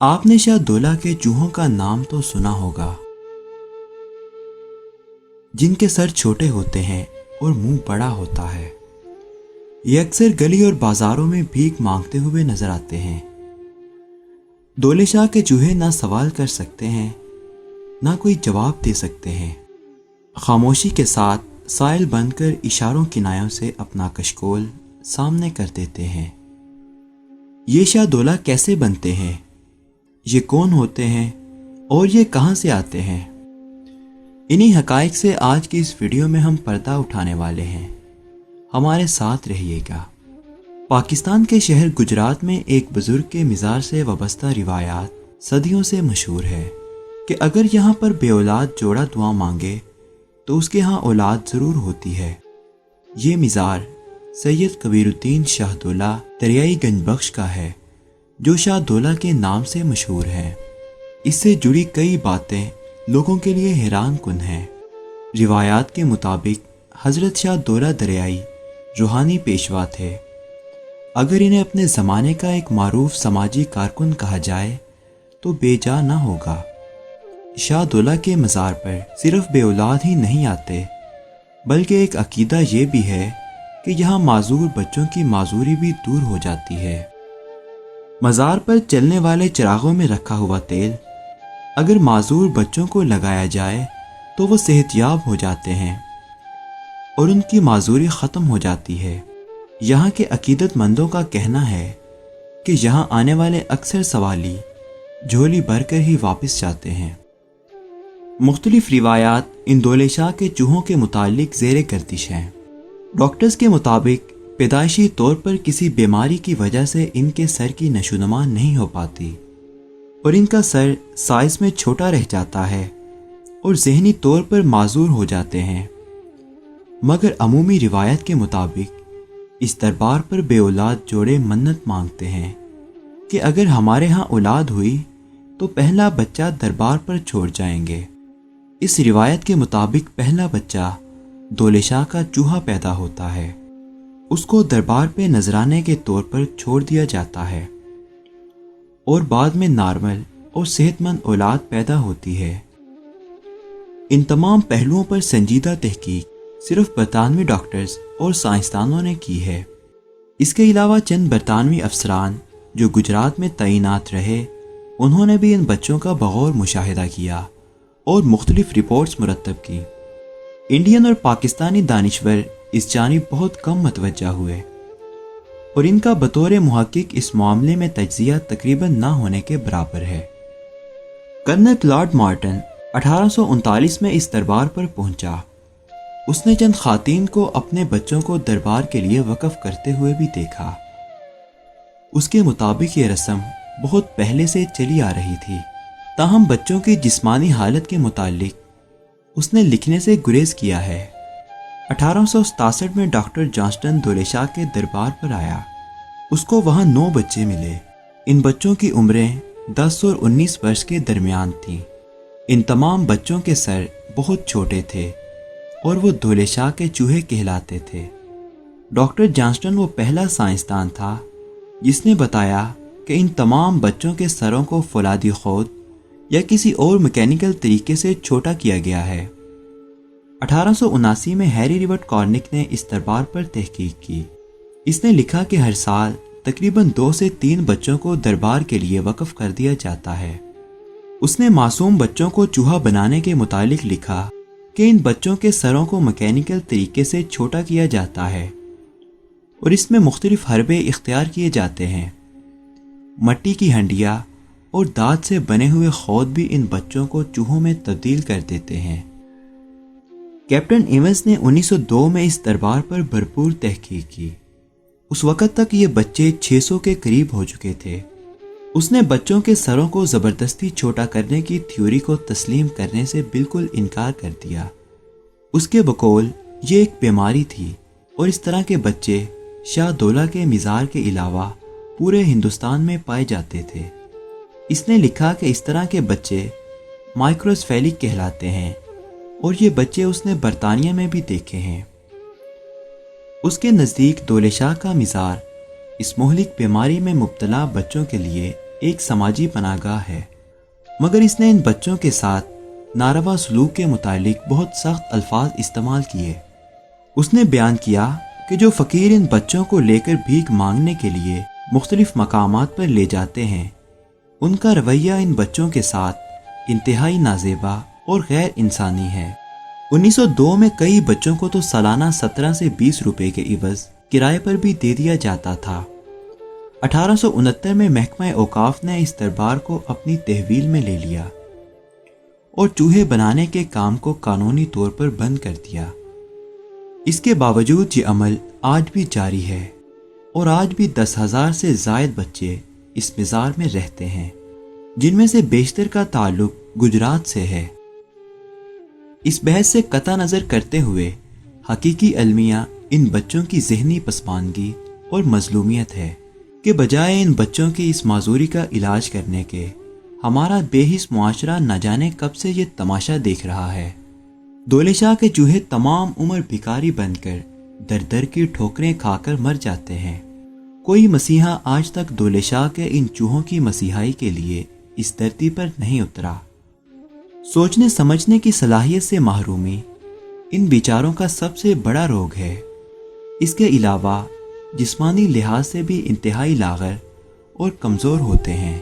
آپ نے شاہ دولہ کے چوہوں کا نام تو سنا ہوگا، جن کے سر چھوٹے ہوتے ہیں اور منہ بڑا ہوتا ہے۔ یہ اکثر گلی اور بازاروں میں بھیک مانگتے ہوئے نظر آتے ہیں۔ دولے شاہ کے چوہے نہ سوال کر سکتے ہیں، نہ کوئی جواب دے سکتے ہیں۔ خاموشی کے ساتھ سائل بن کر اشاروں کنایوں سے اپنا کشکول سامنے کر دیتے ہیں۔ یہ شاہ دولہ کیسے بنتے ہیں؟ یہ کون ہوتے ہیں اور یہ کہاں سے آتے ہیں؟ انہی حقائق سے آج کی اس ویڈیو میں ہم پردہ اٹھانے والے ہیں۔ ہمارے ساتھ رہیے گا۔ پاکستان کے شہر گجرات میں ایک بزرگ کے مزار سے وابستہ روایات صدیوں سے مشہور ہے کہ اگر یہاں پر بے اولاد جوڑا دعا مانگے تو اس کے ہاں اولاد ضرور ہوتی ہے۔ یہ مزار سید کبیر الدین شاہ دولہ دریائی گنج بخش کا ہے، جو شاہ دولہ کے نام سے مشہور ہے۔ اس سے جڑی کئی باتیں لوگوں کے لیے حیران کن ہیں۔ روایات کے مطابق حضرت شاہ دولہ دریائی روحانی پیشوا تھے۔ اگر انہیں اپنے زمانے کا ایک معروف سماجی کارکن کہا جائے تو بے جا نہ ہوگا۔ شاہ دولہ کے مزار پر صرف بے اولاد ہی نہیں آتے، بلکہ ایک عقیدہ یہ بھی ہے کہ یہاں معذور بچوں کی معذوری بھی دور ہو جاتی ہے۔ مزار پر چلنے والے چراغوں میں رکھا ہوا تیل اگر معذور بچوں کو لگایا جائے تو وہ صحت یاب ہو جاتے ہیں اور ان کی معذوری ختم ہو جاتی ہے۔ یہاں کے عقیدت مندوں کا کہنا ہے کہ یہاں آنے والے اکثر سوالی جھولی بھر کر ہی واپس جاتے ہیں۔ مختلف روایات ان دولے شاہ کے چوہوں کے متعلق زیر گردش ہیں۔ ڈاکٹرز کے مطابق پیدائشی طور پر کسی بیماری کی وجہ سے ان کے سر کی نشوونما نہیں ہو پاتی اور ان کا سر سائز میں چھوٹا رہ جاتا ہے اور ذہنی طور پر معذور ہو جاتے ہیں۔ مگر عمومی روایت کے مطابق اس دربار پر بے اولاد جوڑے منت مانگتے ہیں کہ اگر ہمارے ہاں اولاد ہوئی تو پہلا بچہ دربار پر چھوڑ جائیں گے۔ اس روایت کے مطابق پہلا بچہ دولے شاہ کا چوہا پیدا ہوتا ہے، اس کو دربار پہ نذرانے کے طور پر چھوڑ دیا جاتا ہے اور بعد میں نارمل اور صحت مند اولاد پیدا ہوتی ہے۔ ان تمام پہلوؤں پر سنجیدہ تحقیق صرف برطانوی ڈاکٹرز اور سائنسدانوں نے کی ہے۔ اس کے علاوہ چند برطانوی افسران جو گجرات میں تعینات رہے، انہوں نے بھی ان بچوں کا بغور مشاہدہ کیا اور مختلف رپورٹس مرتب کی۔ انڈین اور پاکستانی دانشور اس جانب بہت کم متوجہ ہوئے اور ان کا بطور محقق اس معاملے میں تجزیہ تقریباً نہ ہونے کے برابر ہے۔ کرنل کلاڈ مارٹن 1839 میں اس دربار پر پہنچا۔ اس نے چند خواتین کو اپنے بچوں کو دربار کے لیے وقف کرتے ہوئے بھی دیکھا۔ اس کے مطابق یہ رسم بہت پہلے سے چلی آ رہی تھی، تاہم بچوں کی جسمانی حالت کے متعلق اس نے لکھنے سے گریز کیا ہے۔ 1867 میں ڈاکٹر جانسٹن دولے شاہ کے دربار پر آیا۔ اس کو وہاں 9 بچے ملے۔ ان بچوں کی عمریں 10 اور 19 برس کے درمیان تھیں۔ ان تمام بچوں کے سر بہت چھوٹے تھے اور وہ دولے شاہ کے چوہے کہلاتے تھے۔ ڈاکٹر جانسٹن وہ پہلا سائنسدان تھا جس نے بتایا کہ ان تمام بچوں کے سروں کو فولادی خود یا کسی اور میکینیکل طریقے سے چھوٹا کیا گیا ہے۔ 1879 میں ہیری ریورٹ کارنک نے اس دربار پر تحقیق کی۔ اس نے لکھا کہ ہر سال تقریباً 2 سے 3 بچوں کو دربار کے لیے وقف کر دیا جاتا ہے۔ اس نے معصوم بچوں کو چوہا بنانے کے متعلق لکھا کہ ان بچوں کے سروں کو میکینیکل طریقے سے چھوٹا کیا جاتا ہے اور اس میں مختلف حربے اختیار کیے جاتے ہیں۔ مٹی کی ہنڈیاں اور دانت سے بنے ہوئے خود بھی ان بچوں کو چوہوں میں تبدیل کر دیتے ہیں۔ کیپٹن ایونز نے 1902 میں اس دربار پر بھرپور تحقیق کی۔ اس وقت تک یہ بچے 600 کے قریب ہو چکے تھے۔ اس نے بچوں کے سروں کو زبردستی چھوٹا کرنے کی تھیوری کو تسلیم کرنے سے بالکل انکار کر دیا۔ اس کے بقول یہ ایک بیماری تھی اور اس طرح کے بچے شاہ دولہ کے مزار کے علاوہ پورے ہندوستان میں پائے جاتے تھے۔ اس نے لکھا کہ اس طرح کے بچے مائکروسفیلک کہلاتے ہیں اور یہ بچے اس نے برطانیہ میں بھی دیکھے ہیں۔ اس کے نزدیک دولے شاہ کا مزار اس مہلک بیماری میں مبتلا بچوں کے لیے ایک سماجی پناہ گاہ ہے، مگر اس نے ان بچوں کے ساتھ ناروا سلوک کے متعلق بہت سخت الفاظ استعمال کیے۔ اس نے بیان کیا کہ جو فقیر ان بچوں کو لے کر بھیک مانگنے کے لیے مختلف مقامات پر لے جاتے ہیں، ان کا رویہ ان بچوں کے ساتھ انتہائی نازیبا اور غیر انسانی ہے۔ 1902 میں کئی بچوں کو تو سالانہ 17 سے 20 روپے کے عوض کرائے پر بھی دے دیا جاتا تھا۔ 1869 میں محکمہ اوقاف نے اس دربار کو اپنی تحویل میں لے لیا اور چوہے بنانے کے کام کو قانونی طور پر بند کر دیا۔ اس کے باوجود یہ عمل آج بھی جاری ہے اور آج بھی 10,000 سے زائد بچے اس مزار میں رہتے ہیں، جن میں سے بیشتر کا تعلق گجرات سے ہے۔ اس بحث سے قطع نظر کرتے ہوئے حقیقی المیہ ان بچوں کی ذہنی پسماندگی اور مظلومیت ہے کہ بجائے ان بچوں کی اس معذوری کا علاج کرنے کے، ہمارا بے حس معاشرہ نہ جانے کب سے یہ تماشا دیکھ رہا ہے۔ دولے شاہ کے چوہے تمام عمر بھکاری بن کر در در کی ٹھوکریں کھا کر مر جاتے ہیں۔ کوئی مسیحا آج تک دولے شاہ کے ان چوہوں کی مسیحائی کے لیے اس دھرتی پر نہیں اترا۔ سوچنے سمجھنے کی صلاحیت سے محرومی ان بیچاروں کا سب سے بڑا روگ ہے۔ اس کے علاوہ جسمانی لحاظ سے بھی انتہائی لاغر اور کمزور ہوتے ہیں۔